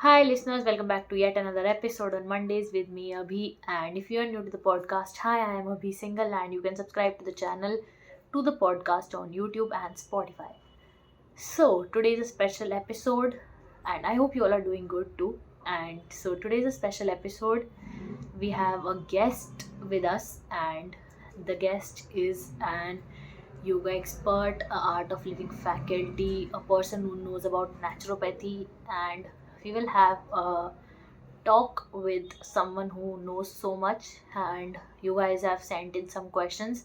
Hi, listeners, welcome back to yet another episode on Mondays with me, Abhi. And if you are new to the podcast, hi, I am Abhi Single, and you can subscribe to the channel to the podcast on YouTube and Spotify. So, today is a special episode, and I hope you all are doing good too. And so, today is a special episode. We have a guest with us, and the guest is an yoga expert, a art of living faculty, a person who knows about naturopathy, and we will have a talk with someone who knows so much. And you guys have sent in some questions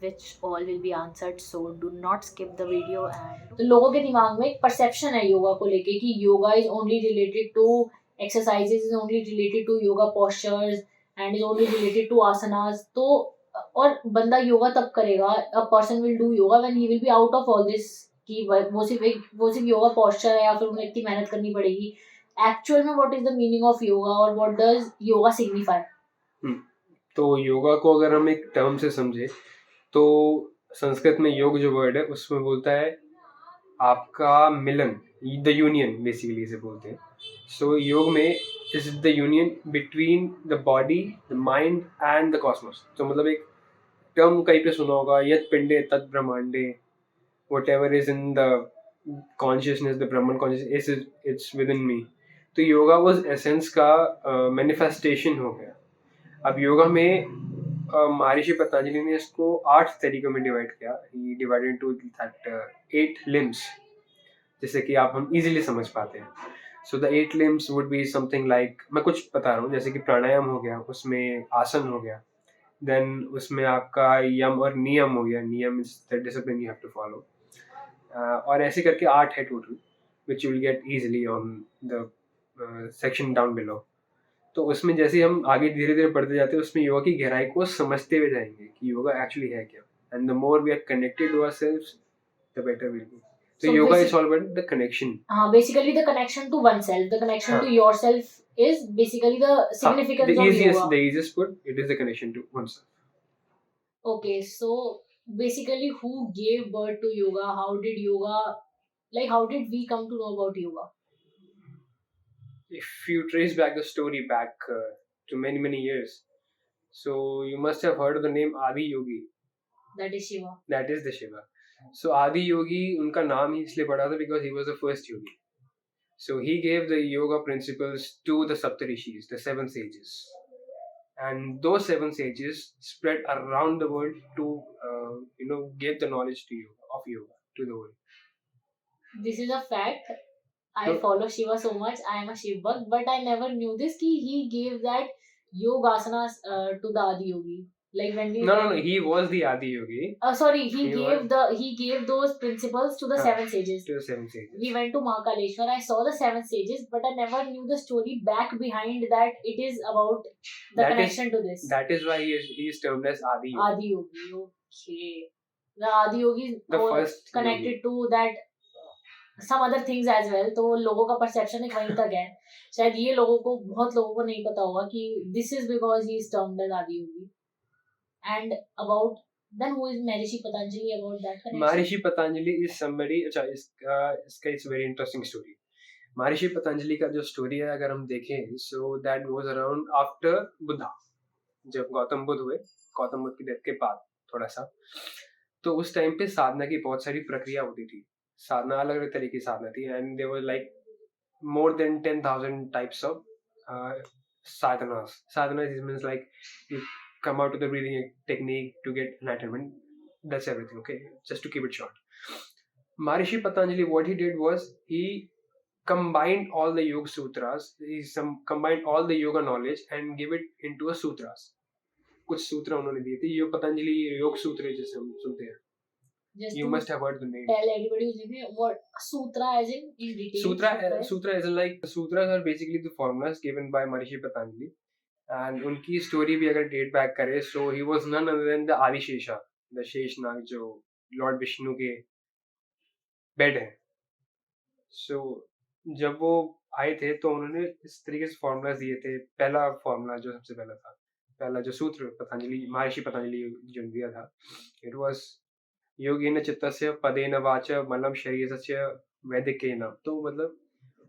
which all will be answered, so do not skip the video. And तो लोगों के दिमाग में एक perception है योगा को लेके कि yoga is only related to exercises, is only related to yoga postures and is only related to asanas. तो और बंदा योगा तब करेगा, a person will do yoga when he will be out of all this, कि वो सिर्फ yoga posture है या फिर उन्हें इतनी मेहनत करनी पड़ेगी. एक्चुअल में what is the meaning of yoga और व्हाट डज योगा सिग्निफाई? तो योगा को अगर हम एक टर्म से समझे तो संस्कृत में योग जो वर्ड है उसमें बोलता है आपका मिलन, द यूनियन बेसिकली इसे बोलते हैं. सो योग में is the union between the body, the mind and the Cosmos. तो मतलब एक टर्म कहीं पे सुना होगा, यत पिंडे तत् ब्रह्मांडे, whatever is in the consciousness, the Brahman consciousness is it's within me. तो योगा उस एसेंस का मैनिफेस्टेशन हो गया. अब योगा में महर्षि पतंजलि ने इसको 8 तरीकों में डिवाइड किया. ही डिवाइडेड इनटू दैट 8 लिम्स, जिससे कि आप हम इजीली समझ पाते हैं. So the 8 limbs would be something like, मैं कुछ बता रहा हूँ, जैसे कि प्राणायाम हो गया, उसमें आसन हो गया, देन उसमें आपका यम और नियम हो गया. नियम is the discipline you have to follow. और ऐसे करके 8 है total, which you will get easily on the section down below. तो उसमें जैसे हम आगे धीरे धीरे बढ़ते जाते हैं, उसमें योगा की गहराई को समझते हुए जाएंगे कि योगा एक्चुअली है क्या. And the more we are connected to ourselves, the better will be. So yoga is all about the connection. Basically the connection to oneself, the connection to yourself is basically the significance of yoga. The easiest put, it is the connection to oneself. Okay, so basically who gave birth to yoga? How did yoga, like how did we come to know about yoga? If you trace back the story back to many years, so you must have heard of the name Adi Yogi. That is Shiva. That is the Shiva. So Adi Yogi, उनका नाम ही इसलिए पड़ा था because he was the first yogi. So he gave the yoga principles to the Saptarishis, the 7 sages, and those 7 sages spread around the world to give the knowledge to yoga, of yoga to the world. This is a fact. I follow Shiva so much. I am a Shiv Bhakt, but I never knew this. He gave that yogasanas to the Adi Yogi. Like when we no, he was the Adi Yogi. Sorry, he gave those principles to the 7 sages. To the 7 sages. We went to Mahakaleshwar. I saw the 7 sages, but I never knew the story back behind that. It is about the connection to this. That is why he is termed as Adi Yogi. Adi Yogi, okay. The Adi Yogi is connected to that some other things as well. तो लोगों का perception एक वहीं तक है. शायद ये बहुत लोगों को नहीं पता होगा कि this is because he is termed as Adi Yogi. And about then who is Maharishi Patanjali, about that connection? Maharishi Patanjali is somebody. अच्छा इसका it's very interesting story. महर्षि पतंजलि का जो स्टोरी है अगर हम देखें, so that goes around after Buddha. जब गौतम बुद्ध हुए, गौतम बुद्ध की डेथ के बाद थोड़ा सा, तो उस टाइम पे साधना की बहुत सारी प्रक्रिया होती थी. साधना अलग अलग तरीके की साधना थी, and there was like more than 10,000 types of sadhanas. Sadhanas means like you come out to the breathing technique to get enlightenment. That's everything, okay? Just to keep it short. Maharishi Patanjali, what he did was he combined all the yoga sutras, combined all the yoga knowledge and give it into a sutras. कुछ सूत्र उन्होंने दिए थे, ये पतंजलि योग सूत्र जैसे हम सुनते हैं. You must have heard the name. Tell everybody who's listening what sutra as in detail. Sutra as in like sutras are basically the formulas given by Maharishi Patanjali, and उनकी स्टोरी भी अगर डेट बैक करे, so he was none other than the Adiseshiah, the Sheshnag जो Lord Vishnu के bed है. So जब वो आए थे तो उन्होंने इस तरीके से फॉर्मूलाज दिए थे. पहला फॉर्मूला जो सबसे पहला जो सूत्र महर्षि पतंजलि जो दिया था, इट वाज योगेन चित्तस्य पदेन वाच मलम शरीरस्य वैदिकेन. तो मतलब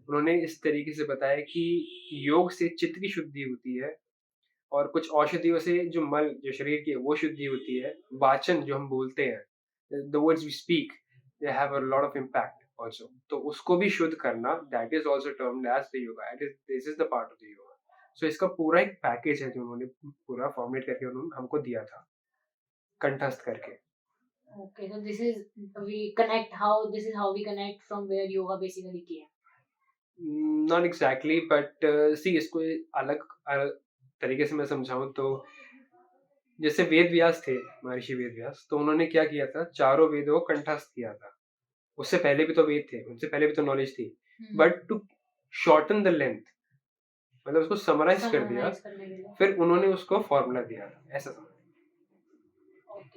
उन्होंने इस तरीके से बताया कि योग से चित्त की शुद्धि होती है और कुछ औषधियों से जो मल जो शरीर की है वो शुद्धि होती है। वाचन जो हम बोलते हैं, the words we speak, they have a lot of impact also. तो उसको भी शुद्ध करना, that is also termed as the yoga. It is this is the part of the yoga. So इसका पूरा एक पैकेज है जो उन्होंने पूरा फॉर्मुलेट करके उन्होंने हमको दिया था, कंठस्थ करके। Okay, so this is we connect how this is how we connect from where yoga basically came. Not exactly, but see इसको अलग अलग तरीके से मैं समझाऊं तो जैसे वेद व्यास थे, महर्षि वेद व्यास, तो उन्होंने क्या किया था, चारों वेदों को कंठस्थ किया था। उससे पहले भी तो वेद थे, उनसे पहले भी तो नॉलेज थी, but to shorten the length, मतलब उसको समराइज कर दिया, फिर उन्होंने उसको फॉर्मूला दिया था, ऐसा समझ।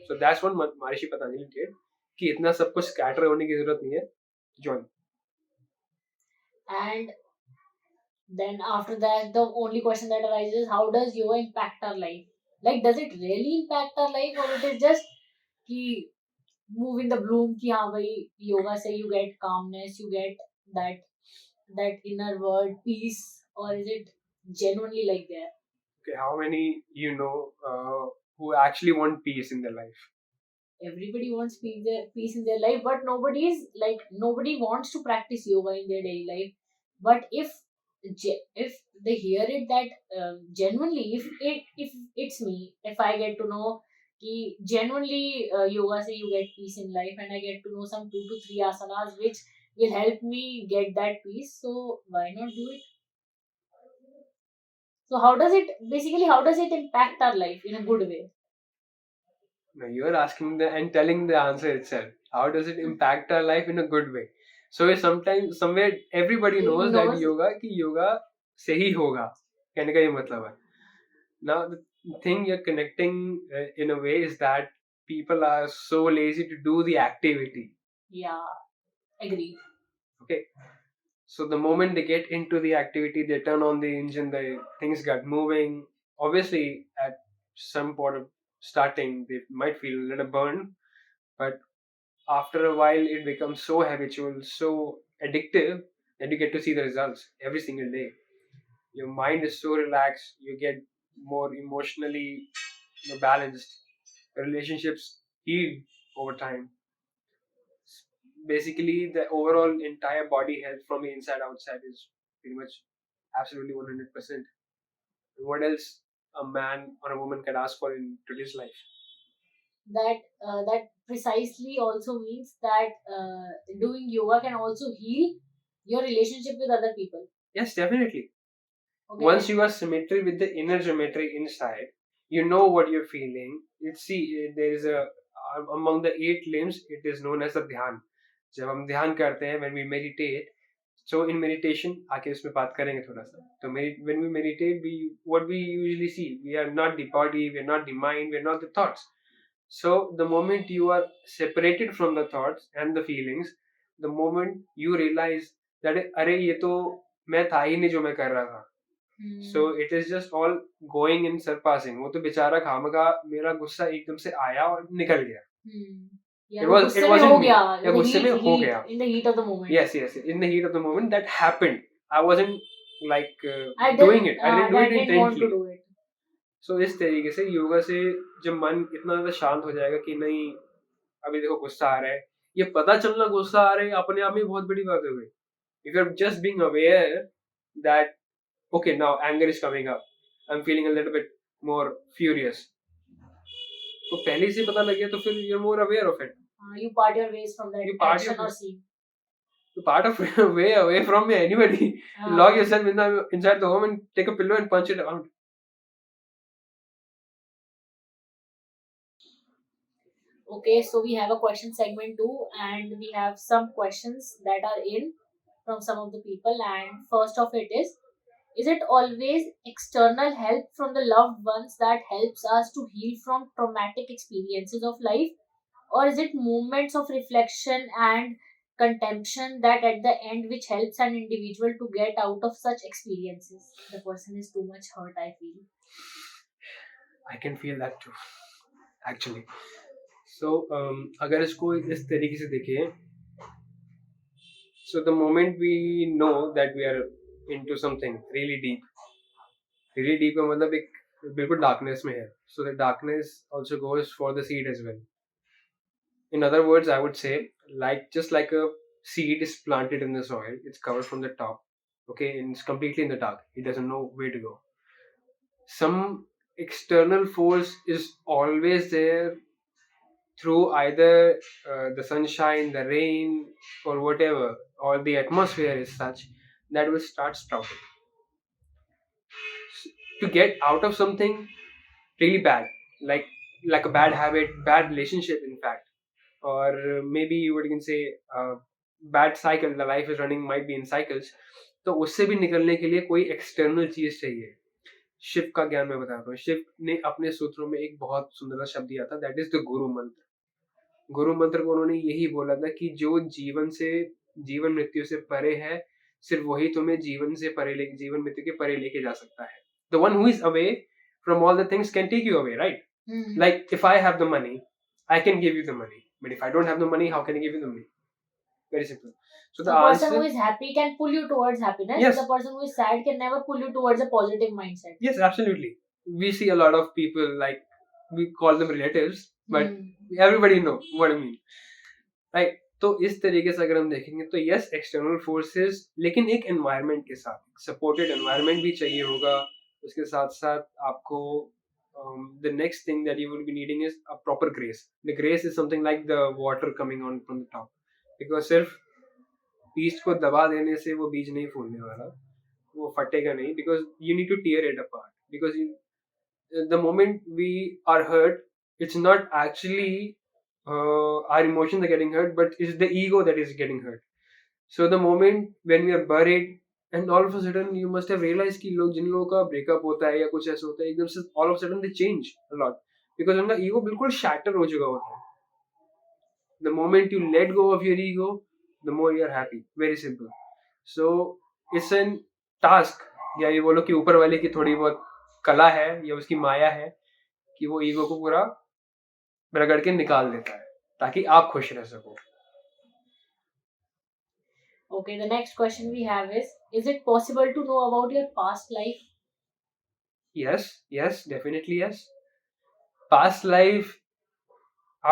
So that's what Maharshi Patanjali did, कि इतना सब कुछ स्कैटर होने की जरूरत नहीं है, join. And then after that, the only question that arises is how does yoga impact our life? Like, does it really impact our life, or it is just ki move in the bloom? Ki haan bhai, yoga say you get calmness, you get that inner word peace, or is it genuinely like that? Okay, how many who actually want peace in their life? Everybody wants peace in their life, but nobody wants to practice yoga in their daily life. But if they hear it that genuinely, if it's me, if I get to know ki genuinely yoga say you get peace in life, and I get to know some 2 to 3 asanas which will help me get that peace, so why not do it? So how does it impact our life in a good way? No, you're asking and telling the answer itself. How does it impact our life in a good way? So sometimes somewhere everybody knows that yoga से ही होगा, कहने का ये मतलब है. Now the thing you're connecting in a way is that people are so lazy to do the activity. Yeah, agree. Okay, so the moment they get into the activity, they turn on the engine, the things get moving. Obviously, at some point of starting, they might feel a little burned, but after a while it becomes so habitual, so addictive, that you get to see the results every single day. Your mind is so relaxed, you get more emotionally balanced, relationships heal over time. Basically the overall entire body health from the inside outside is pretty much absolutely 100%. What else a man or a woman can ask for in today's life? That precisely also means that doing yoga can also heal your relationship with other people. Yes, definitely. Okay. Once you are symmetry with the inner geometry inside, you know what you're feeling. You see, there is a among the 8 limbs, it is known as a dhyan. जब हम ध्यान करते हैं, when we meditate, so in meditation, आके उसमें बात करेंगे थोड़ा सा. तो when we meditate, what we usually see, we are not the body, we are not the mind, we are not the thoughts. So the moment you are separated from the thoughts and the feelings, the moment you realize that अरे ये तो मैं था ही नहीं जो मैं कर रहा था. So it is just all going in surpassing. वो तो बेचारा खामखा मेरा गुस्सा एकदम से आया और निकल गया. It wasn't me. या गुस्से में हो गया. In the heat of the moment. Yes. In the heat of the moment that happened. I wasn't like doing it. I didn't do it intentionally. So इस तरीके से योगा से जब मन इतना ज्यादा शांत हो जाएगा कि नहीं अभी देखो गुस्सा आ रहा है, ये पता चलना गुस्सा आ रहा है अपने आप में बहुत बड़ी बात हो गई. If you're just being aware that okay, now anger is coming up, I'm feeling a little bit more furious, तो पहले से पता लग गया तो फिर you're more aware of it. You part your ways from that action or scene. You part of way away from anybody. Lock yourself inside the home and take a pillow and punch it around. Okay, so we have a question segment too, and we have some questions that are in from some of the people. And first of it is it always external help from the loved ones that helps us to heal from traumatic experiences of life, or is it moments of reflection and contemplation that at the end which helps an individual to get out of such experiences? The person is too much hurt, I feel. I can feel that too, actually. So अगर इसको इस तरीके से देखें, So the moment we know that we are into something really deep का मतलब एक बिल्कुल darkness में है. So the darkness also goes for the seed as well. In other words, I would say, like just like a seed is planted in the soil, it's covered from the top, okay, and it's completely in the dark. It doesn't know where to go. Some external force is always there through either the sunshine, the rain, or whatever, or the atmosphere is such that will start sprouting. To get out of something really bad, like like a bad habit, bad relationship, in fact, or maybe you would can say bad cycle, the life is running might be in cycles, तो उससे भी निकलने के लिए कोई external चीज चाहिए. शिव का ज्ञान मैं बताता हूँ. शिव ने अपने सूत्रों में एक बहुत सुंदर शब्द दिया था, दैट इज द गुरु मंत्र. गुरु मंत्र को उन्होंने यही बोला था कि जो जीवन मृत्यु से परे है, सिर्फ वही तुम्हें जीवन मृत्यु के परे लेके जा सकता है. The one who is away from all the things can take you away, right? Like if I have the money, I can give you the money. But if I don't have the money, how can I give you the money? Very simple. So the person who is happy can pull you towards happiness. Yes. The person who is sad can never pull you towards a positive mindset. Yes, absolutely. We see a lot of people, like we call them relatives, but everybody know what I mean. Right? तो इस तरीके से अगर हम देखेंगे तो yes external forces, लेकिन एक एनवायरनमेंट के साथ सपोर्टेड एनवायरनमेंट भी चाहिए होगा. उसके साथ साथ आपको the next thing that you will be needing is a proper grace. The grace is something like the water coming on from the top, because सिर्फ बीज को दबा देने से वो बीज नहीं फूलने वाला, वो फटेगा नहीं, because you need to tear it apart. Because the moment we are hurt, it's not actually our emotions are getting hurt, but it's the ego that is getting hurt. So the moment when we are buried, and all of a sudden you must have realized कि लोग जिन लोगों का breakup होता है या कुछ ऐसा होता है, एकदम से all of a sudden they change a lot, because उनका ego बिल्कुल shatter हो चुका होता है. The moment you let go of your ego, the more you are happy. Very simple. So it's an task, या ये बोलो कि ऊपर वाले की थोड़ी बहुत कला है या उसकी माया है कि वो ईगो को पूरा रगड़ के निकाल देता है ताकि आप खुश रह सको. Okay, the next question we have is it possible to know about your past life? Yes, definitely yes. Past life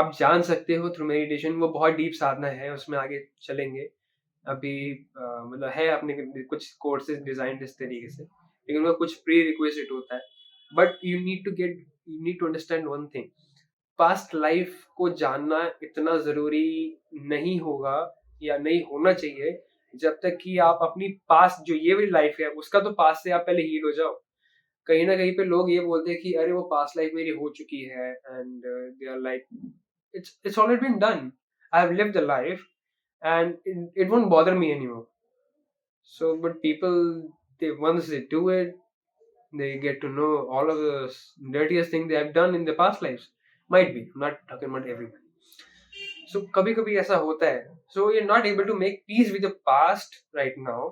आप जान सकते हो थ्रू मेडिटेशन. वो बहुत डीप साधना है, उसमें आगे चलेंगे. अभी मतलब है अपने कुछ कोर्सेज डिजाइन इस तरीके से, लेकिन उनका कुछ प्री रिक्विजिट होता है. But you need to understand one thing. Past life को जानना इतना जरूरी नहीं होगा या नहीं होना चाहिए जब तक कि आप अपनी पास्ट जो ये वाली लाइफ है उसका तो पास्ट से आप पहले हील हो जाओ. कहीं ना कहीं पे लोग ये बोलते हैं कि अरे वो पास्ट लाइफ मेरी हो चुकी है, and they are like it's already been done. I've lived the life and it won't bother me anymore. So but people, once they do it, they get to know all of the dirtiest thing they have done in the past lives. Might be, I'm not talking about everybody. So कभी कभी ऐसा होता है. So you're not able to make peace with the past right now.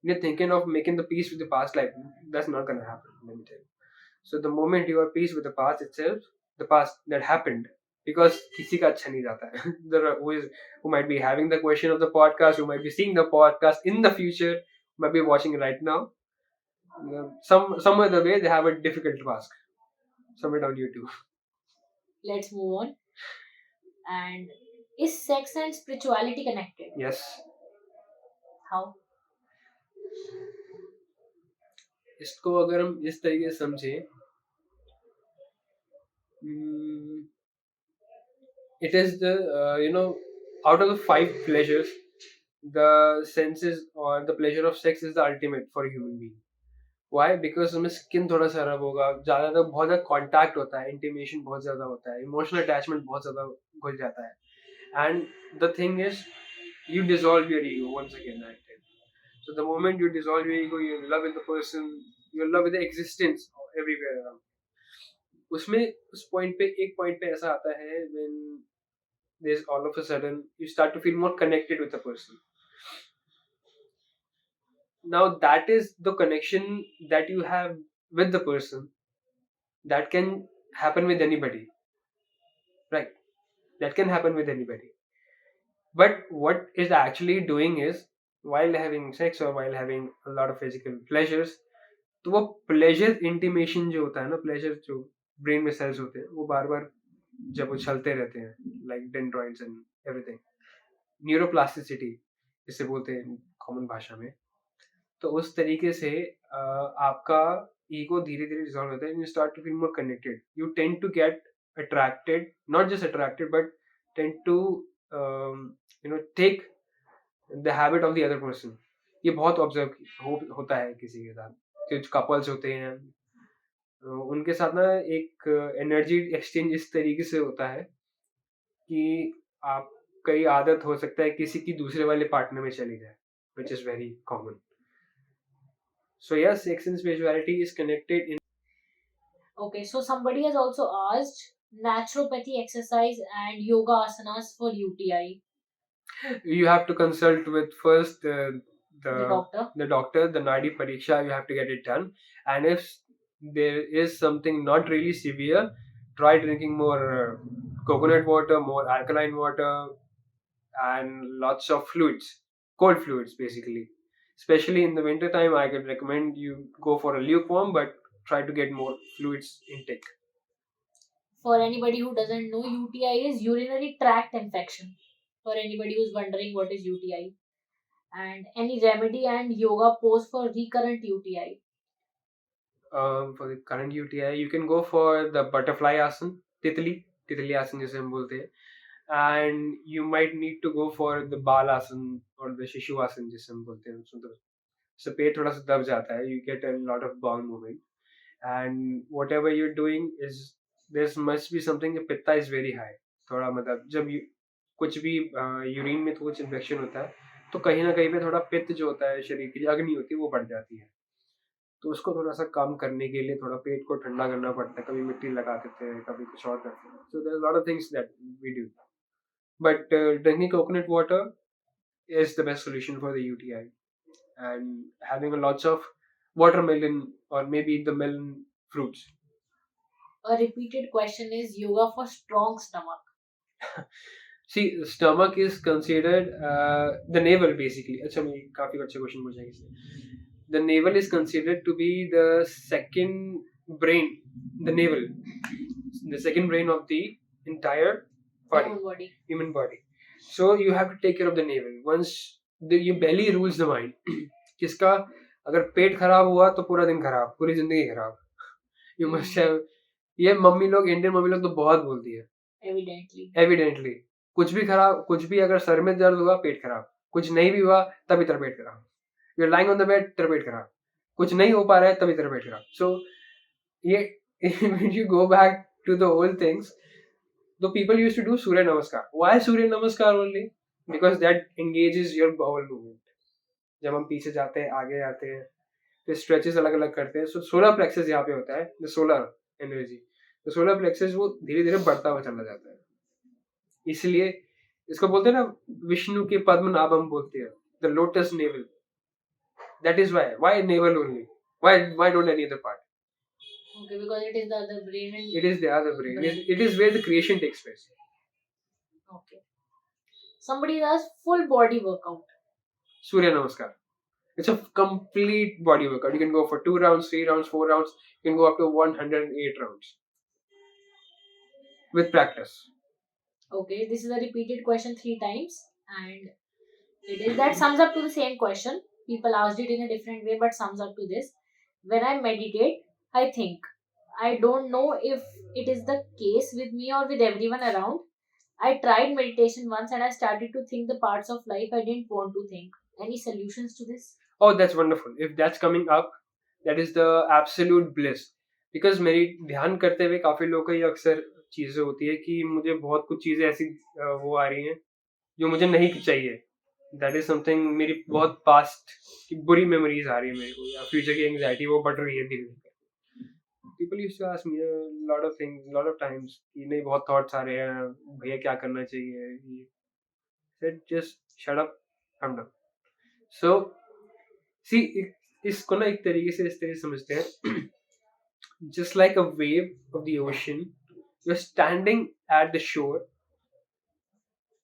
You're thinking of making the peace with the past life. That's not gonna happen, let me tell you. So the moment you are peace with the past itself, the past that happened, because किसी का अच्छा नहीं जाता है. Who might be having the question of the podcast, who might be seeing the podcast in the future, who might be watching right now, somewhere the way they have a difficult task somewhere down YouTube. Let's move on. And is sex and spirituality connected? Yes. How? इसको अगर हम इस तरीके से समझें, it is the out of the 5 pleasures, the senses or the pleasure of sex is the ultimate for a human being. Why? Because उसमें skin थोड़ा सा रब होगा, ज़्यादा बहुत ज़्यादा कॉन्टैक्ट होता है, इंटीमेशन बहुत ज़्यादा होता है, इमोशनल अटैचमेंट बहुत ज़्यादा घुल जाता है. And the thing is you dissolve your ego once again, I tell. So the moment you dissolve your ego, you're in love with the person, you're in love with the existence everywhere around. उसमें उस point पे एक point पे ऐसा आता है when there's all of a sudden you start to feel more connected with the person. Now that is the connection that you have with the person. That can happen with anybody, right? That can happen with anybody. But what is actually doing is while having sex or while having a lot of physical pleasures, तो वो pleasure intimation जो होता है ना, pleasure जो brain में sales होते हैं वो बार बार जब वो चलते रहते हैं, like dendrites and everything, neuroplasticity इसे बोलते हैं कॉमन भाषा में। तो उस तरीके से आपका ईगो धीरे धीरे डिसॉल्व होता है, you start to feel more connected, you tend to get attracted, not just attracted but tend to take the habit of the other person. ये बहुत ऑब्जर्व होता है किसी के साथ, जो कपल्स होते हैं उनके साथ ना, एक एनर्जी एक्सचेंज इस तरीके से होता है कि आप कई आदत हो सकता है किसी की दूसरे वाले पार्टनर में चली जाए, which is very common. So yes, sex and spirituality is connected in. Okay, so somebody has also asked naturopathy exercise and yoga asanas for UTI. You have to consult with first The doctor, the Nadi Pariksha, you have to get it done. And if there is something not really severe, try drinking more coconut water, more alkaline water, and lots of fluids, cold fluids basically. Especially in the winter time, I could recommend you go for a lukewarm, but try to get more fluids intake. For anybody who doesn't know, UTI is urinary tract infection. For anybody who's wondering what is UTI, and any remedy and yoga pose for recurrent UTI. For the current UTI, you can go for the butterfly asan, titli asan जिसे हम बोलते हैं, and you might need to go for the bal asan or the shishu asan जिसे हम बोलते हैं। So पेट थोड़ा सा दब जाता है, you get a lot of bowel movement, and whatever you're doing is there must be something, pitta is very high, थोड़ा मतलब जब कुछ भी यूरिन में कुछ इन्फेक्शन होता है तो कहीं ना कहीं पे थोड़ा पित्त जो होता है, शरीर की अग्नि होती है वो बढ़ जाती है, तो उसको थोड़ा सा कम करने के लिए थोड़ा पेट को ठंडा करना पड़ता है, कभी मिट्टी लगा देते हैं, कभी कुछ और करते हैं। So there are lot of things that we do, but drinking coconut water is the best solution for the UTI, and having a lots of watermelon or maybe the melon fruits. A repeated question is yoga for strong stomach. See, stomach is considered the navel basically. अच्छा, मैं काफी अच्छा question पूछा है इसने। The navel is considered to be the second brain, the navel, the second brain of the entire body, human body. So you have to take care of the navel. Once your belly rules the mind. किसका अगर पेट खराब हुआ तो पूरा दिन खराब, पूरी जिंदगी खराब। You must have, ये मम्मी लोग, इंडियन मम्मी लोग तो बहुत बोलती है, एविडेंटली कुछ भी खराब, कुछ भी अगर सर में दर्द हुआ पेट खराब, कुछ नहीं भी हुआ तभी तेरा पेट खराब, you are lying on the bed तेरा पेट खराब, कुछ नहीं हो पा रहा है तभी तेरा पेट खराब। सो ये when you go back to the old things, the people used to do Surya Namaskar. Why Surya Namaskar only? Because that engages your bowel movement. जब हम पीछे जाते हैं, आगे आते हैं, तो स्ट्रेचेस अलग अलग करते हैं। सो सोलर प्लेक्सस यहाँ पे होता है, द सोलर एनर्जी, तो सोलर प्लेक्सस वो धीरे धीरे बढ़ता हुआ चला जाता है, इसलिए इसको बोलते हैं ना विष्णु के पद्म नाभ हम बोलते हैं, the lotus naval, that is why naval only, why don't any other part? Okay, because it is the other brain and it is the other brain. It is where the creation takes place. Okay. Somebody does full body workout. Surya Namaskar. It's a complete body workout. You can go for 2 rounds, 3 rounds, 4 rounds. You can go up to 108 rounds with practice. Okay, this is a repeated question 3 times, and that sums up to the same question. People asked it in a different way, but sums up to this. When I meditate, I think. I don't know if it is the case with me or with everyone around. I tried meditation once and I started to think the parts of life I didn't want to think. Any solutions to this? Oh, that's wonderful. If that's coming up, that is the absolute bliss. Because मेरी ध्यान करते हुए काफी लोगों को ये अक्सर चीजें होती है कि मुझे बहुत कुछ चीजें ऐसी वो आ रही हैं जो मुझे नहीं चाहिए। दैट इज समथिंग, मेरी बहुत पास्ट की बुरी मेमोरीज आ रही है मेरे को, या फ्यूचर की एंग्जाइटी वो बढ़ रही है धीरे धीरे। People used to ask me lot of things, lot of times कि नहीं बहुत थॉट्स आ रहे हैं भैया, क्या करना चाहिए? Said just shut up, I am done. So see, इसको ना एक तरीके से इस तरह समझते हैं, just like a wave of the ocean, you're standing at the shore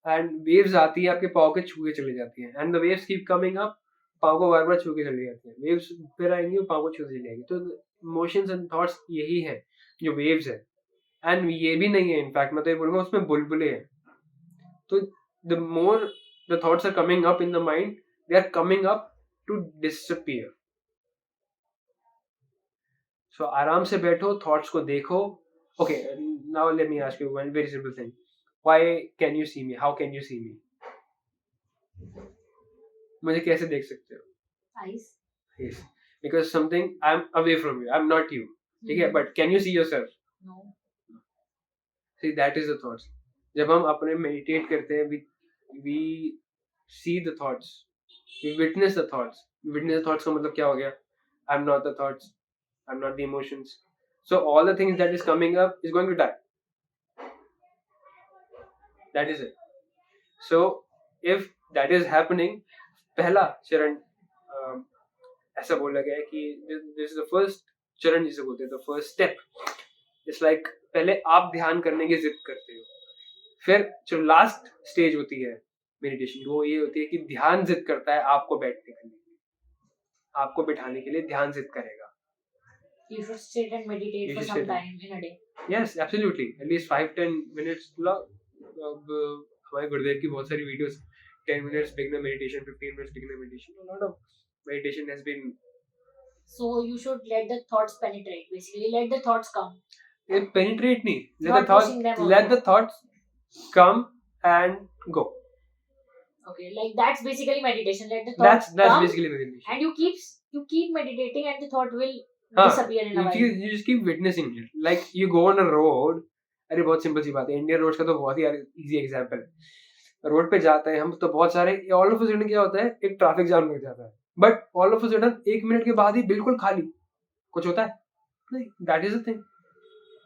and waves आती है आपके पाँव के छू के चली जाती है, and the waves keep coming up, पाँव को बार बार छू के चली जाती है, वेव्स फिर आएंगी और पाँव को छू के चली जाएगी। तो इमोशंस एंड थॉट्स यही है जो वेव्स है। एंड ये भी नहीं है, इनफैक्ट मैं तो ये बोलूंगा उसमें बुलबुले हैं। तो the more the thoughts are coming up in the mind, they are coming up to disappear. So आराम से बैठो, थॉट्स को देखो। Okay, now let me ask you one very simple thing, why can you see me, how can you see me? मुझे कैसे देख सकते हो? Eyes. Yes, because something I'm away from you, I'm not you, ठीक है, but can you see yourself? No. See, that is the thoughts. जब हम अपने meditate करते हैं, we see the thoughts, we witness the thoughts. Witness the thoughts का मतलब क्या हो गया? I'm not the thoughts, I'm not the emotions. So all the things that is coming up is going to die. That is it. So if that is happening, पहला चरण ऐसा बोला गया है कि this is the first चरण जिसे बोलते हैं, the first step. It's like पहले आप ध्यान करने की जिद करते हो, फिर जो लास्ट स्टेज होती है मेडिटेशन, वो ये होती है कि ध्यान जिद करता है आपको बैठने के लिए, आपको बिठाने के लिए ध्यान जिद करेगा। You should sit and meditate You for should some sit time in a day. Yes, absolutely. At least 5-10 minutes. अब हमारे गुरुदेव की बहुत सारी videos, 10 minutes beginner meditation, 15 minutes beginner meditation. A lot of meditation has been. So you should let the thoughts penetrate. Basically, let the thoughts come. It penetrate नहीं. Not pushing them Let the thoughts come and go. Okay, like that's basically meditation. Let the thoughts That's come, basically meditation. and you keep meditating, and the thought will disappear in a while. You just keep witnessing it. Like you go on a road. अरे बहुत simple सी बात है, Indian road का तो बहुत ही easy example है। Road पे जाते हैं हम तो बहुत सारे, ऑल ऑफ अ सडन क्या होता है, एक ट्रैफिक जाम लग जाता है, but all of a sudden 1 minute के बाद ही बिल्कुल खाली कुछ होता है नहीं। That is the thing,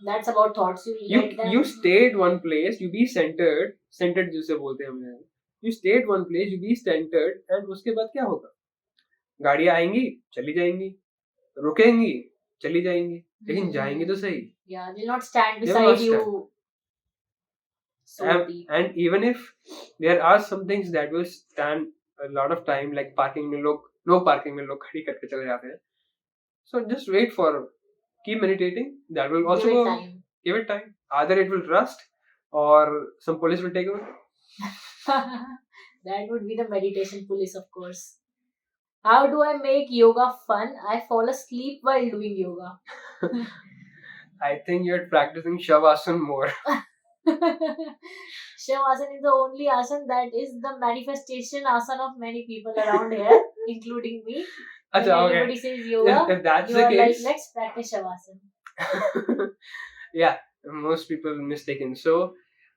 That's about thoughts. you stayed one place, you be centered जिसे बोलते हैं हम, you stayed one place, you be centered, and उसके बाद क्या होगा, गाड़ियां आएंगी चली जाएंगी, रुकेंगी चली जाएंगी, लेकिन जाएंगी तो सही। Yeah, they'll not stand beside you. And even if there are some things that will stand a lot of time, like parking में लोग पार्किंग में लोग खड़ी करके चले जाते हैं, so just wait for, keep meditating, that will also give it time, either it will rust or some police will take over. That would be the meditation police, of course. How do I make yoga fun? I fall asleep while doing yoga. I think you're practicing Shavasana more. Shavasana is the only asana that is the manifestation asana of many people around here, including me. When everybody says yoga, if that's you the are case, like, let's practice Shavasana. Yeah, most people mistaken. So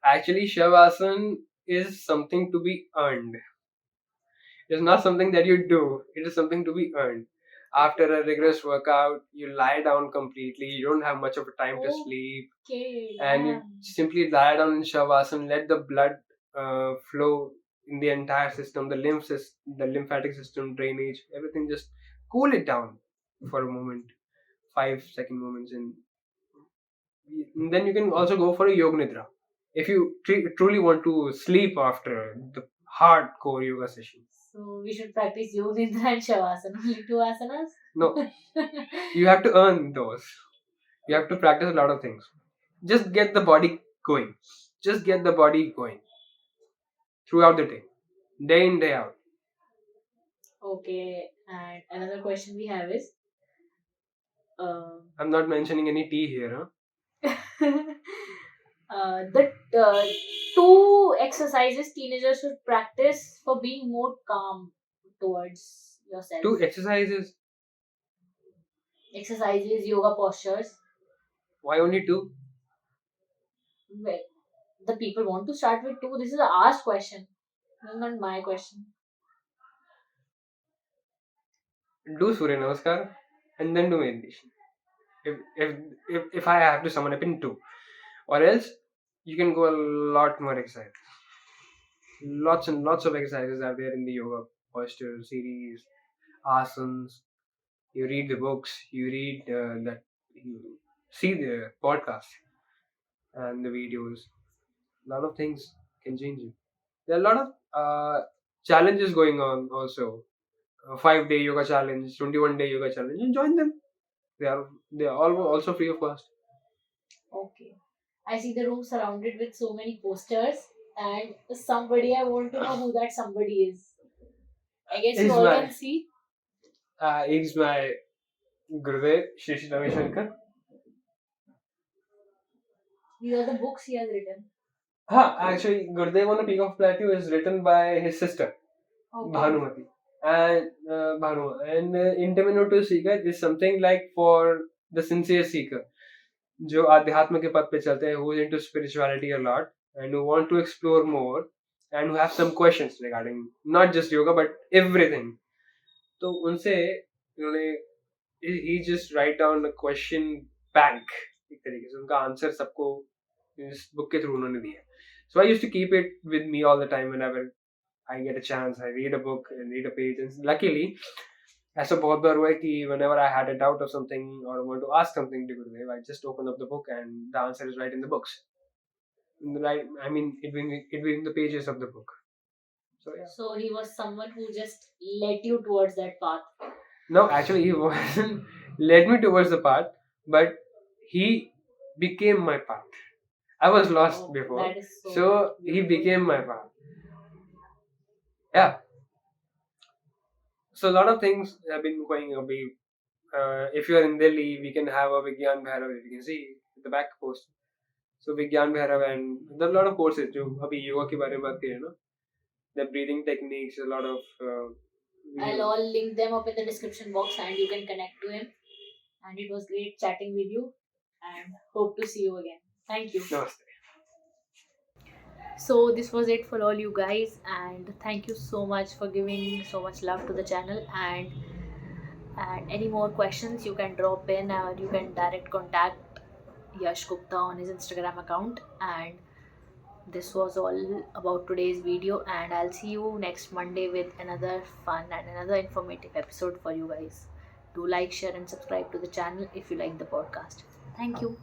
actually Shavasana is something to be earned. It's not something that you do, it is something to be earned. After a rigorous workout, you lie down completely, you don't have much of a time to sleep, and you simply lie down in Shavasana, let the blood flow in the entire system, the lymphatic system, drainage, everything, just cool it down for a moment, 5-second moments, and then you can also go for a yoga nidra if you truly want to sleep after the hardcore yoga session. So we should practice yoga nidra and Shavasana, only 2 asanas? No. You have to earn those. You have to practice a lot of things. Just get the body going. Just get the body going throughout the day in, day out. Okay, and another question we have is, I'm not mentioning any tea here, huh? The 2 exercises teenagers should practice for being more calm towards yourself. 2 exercises? Exercises, yoga postures. Why only 2? Well, the people want to start with 2. This is an asked question. This is not my question. Do Surya Namaskar and then do meditation. If I have to sum up in 2, or else you can go a lot more exercises. Lots and lots of exercises are there in the yoga posture series, asanas. You read the books, you read you see the podcast and the videos. A lot of things can change you. There are a lot of challenges going on also. 5-day yoga challenge, 21-day yoga challenge. You join them. They are all also free of cost. Okay. I see the room surrounded with so many posters, and somebody, I want to know who that somebody is. I guess you He's all my can see. he's my Gurudev Shri Ravi Shankar. These are the books he has written. Actually, Gurudev on the Peak of Plateau is written by his sister, Okay. Bhanumati. And Interminator Seeker is something like for the sincere seeker, जो आध्यात्म के पथ पे चलते हैं, who is into spirituality a lot and who want to explore more and who have some questions regarding not just yoga but everything. तो उनसे उन्होंने he just write down a question bank, एक तरीके से उनका आंसर सबको इस book के थ्रू उन्होंने दिया. So I used to keep it with me all the time whenever I get a chance. I read a book and read a page. And luckily, ऐसा बहुत बार हुआ है कि whenever I had a doubt of something or want to ask something to Gurudev, I just open up the book and the answer is right in the books. In the right, I mean, it being the pages of the book. So yeah. So he was someone who just led you towards that path. No, actually, he wasn't led me towards the path, but he became my path. I was lost before, That is so he became my path. Yeah. So a lot of things have been going on. If you are in Delhi, we can have a Vigyan Bhairav, if you can see at the back post. So Vigyan Bhairav, and there are a lot of courses जो अभी योगा के बारे में बात करें ना, the breathing techniques, a lot of I'll all link them up in the description box and you can connect to him. And it was great chatting with you and hope to see you again. Thank you. Namaste. So this was it for all you guys, and thank you so much for giving so much love to the channel. And any more questions you can drop in, or you can direct contact Yash Gupta on his Instagram account. And this was all about today's video, and I'll see you next Monday with another fun and another informative episode for you guys. Do like, share and subscribe to the channel if you like the podcast. Thank you.